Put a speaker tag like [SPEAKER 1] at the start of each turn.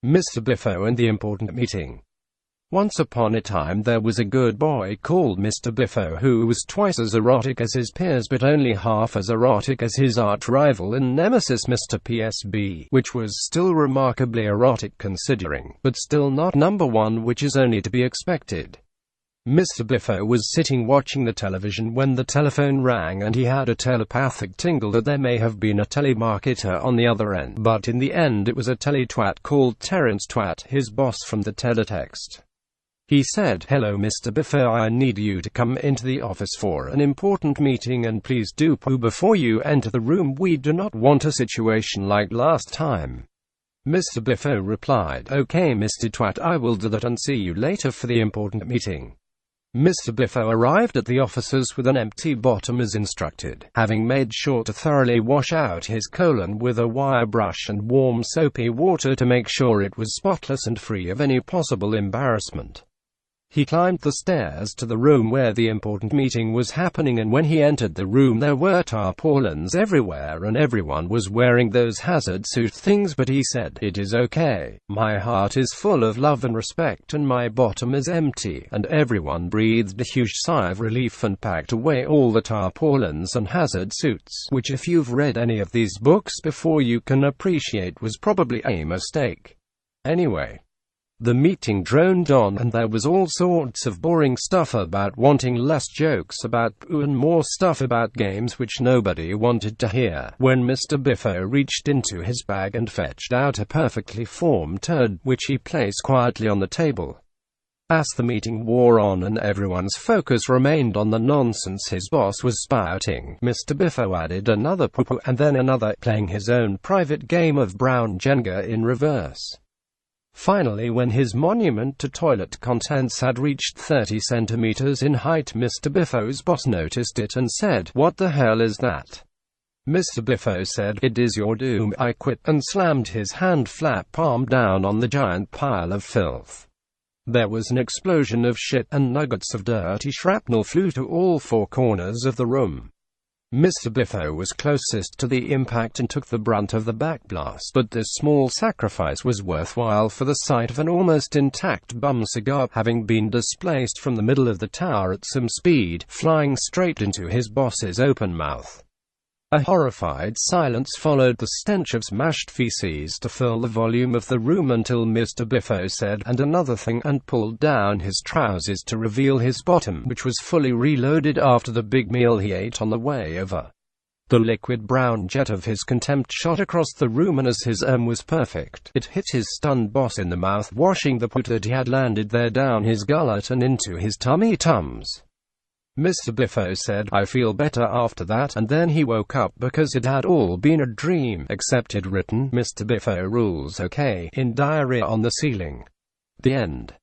[SPEAKER 1] Mr. Biffo and the Important Meeting. Once upon a time there was a good boy called Mr. Biffo who was twice as erotic as his peers but only half as erotic as his arch-rival and nemesis Mr. PSB, which was still remarkably erotic considering, but still not number one, which is only to be expected. Mr. Biffo was sitting watching the television when the telephone rang and he had a telepathic tingle that there may have been a telemarketer on the other end, but in the end it was a teletwat called Terence Twat, his boss from the teletext. He said, "Hello Mr. Biffo, I need you to come into the office for an important meeting and please do poo before you enter the room. We do not want a situation like last time." Mr. Biffo replied, "Okay Mr. Twat, I will do that and see you later for the important meeting." Mr. Biffo arrived at the offices with an empty bottom as instructed, having made sure to thoroughly wash out his colon with a wire brush and warm soapy water to make sure it was spotless and free of any possible embarrassment. He climbed the stairs to the room where the important meeting was happening, and when he entered the room there were tarpaulins everywhere and everyone was wearing those hazard suit things, but he said, "It is okay. My heart is full of love and respect and my bottom is empty," and everyone breathed a huge sigh of relief and packed away all the tarpaulins and hazard suits, which if you've read any of these books before you can appreciate was probably a mistake. Anyway, the meeting droned on and there was all sorts of boring stuff about wanting less jokes about poo and more stuff about games which nobody wanted to hear, when Mr. Biffo reached into his bag and fetched out a perfectly formed turd, which he placed quietly on the table. As the meeting wore on and everyone's focus remained on the nonsense his boss was spouting, Mr. Biffo added another poo-poo and then another, playing his own private game of brown Jenga in reverse. Finally, when his monument to toilet contents had reached 30 centimeters in height, Mr. Biffo's boss noticed it and said, "What the hell is that?" Mr. Biffo said, "It is your doom, I quit," and slammed his hand-flat palm down on the giant pile of filth. There was an explosion of shit, and nuggets of dirty shrapnel flew to all four corners of the room. Mr. Biffo was closest to the impact and took the brunt of the backblast, but this small sacrifice was worthwhile for the sight of an almost intact bum cigar having been displaced from the middle of the tower at some speed, flying straight into his boss's open mouth. A horrified silence followed the stench of smashed feces to fill the volume of the room until Mr. Biffo said, "And another thing," and pulled down his trousers to reveal his bottom, which was fully reloaded after the big meal he ate on the way over. The liquid brown jet of his contempt shot across the room, and as his was perfect, it hit his stunned boss in the mouth, washing the poo that he had landed there down his gullet and into his tummy-tums. Mr. Biffo said, "I feel better after that," and then he woke up because it had all been a dream, except he'd written, "Mr. Biffo rules okay" in diarrhea on the ceiling. The end.